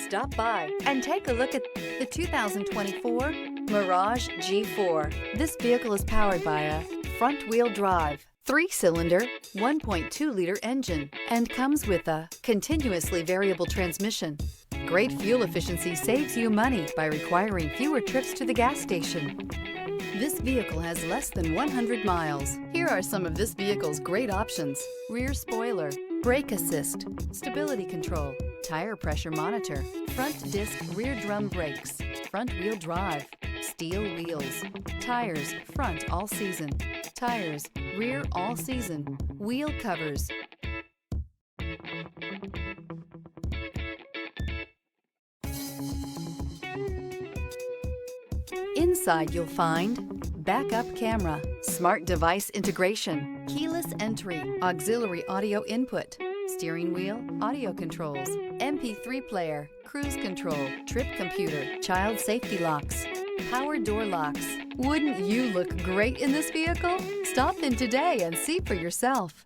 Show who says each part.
Speaker 1: Stop by and take a look at the 2024 Mirage G4. This vehicle is powered by a front-wheel drive, 3-cylinder, 1.2-liter engine, and comes with a continuously variable transmission. Great fuel efficiency saves you money by requiring fewer trips to the gas station. This vehicle has less than 100 miles. Here are some of this vehicle's great options: rear spoiler, brake assist, stability control, tire pressure monitor, front disc rear drum brakes, front wheel drive, steel wheels, tires front all season, tires rear all season, wheel covers. Inside you'll find backup camera, smart device integration, keyless entry, auxiliary audio input, steering wheel audio controls, MP3 player, cruise control, trip computer, child safety locks, power door locks. Wouldn't you look great in this vehicle? Stop in today and see for yourself.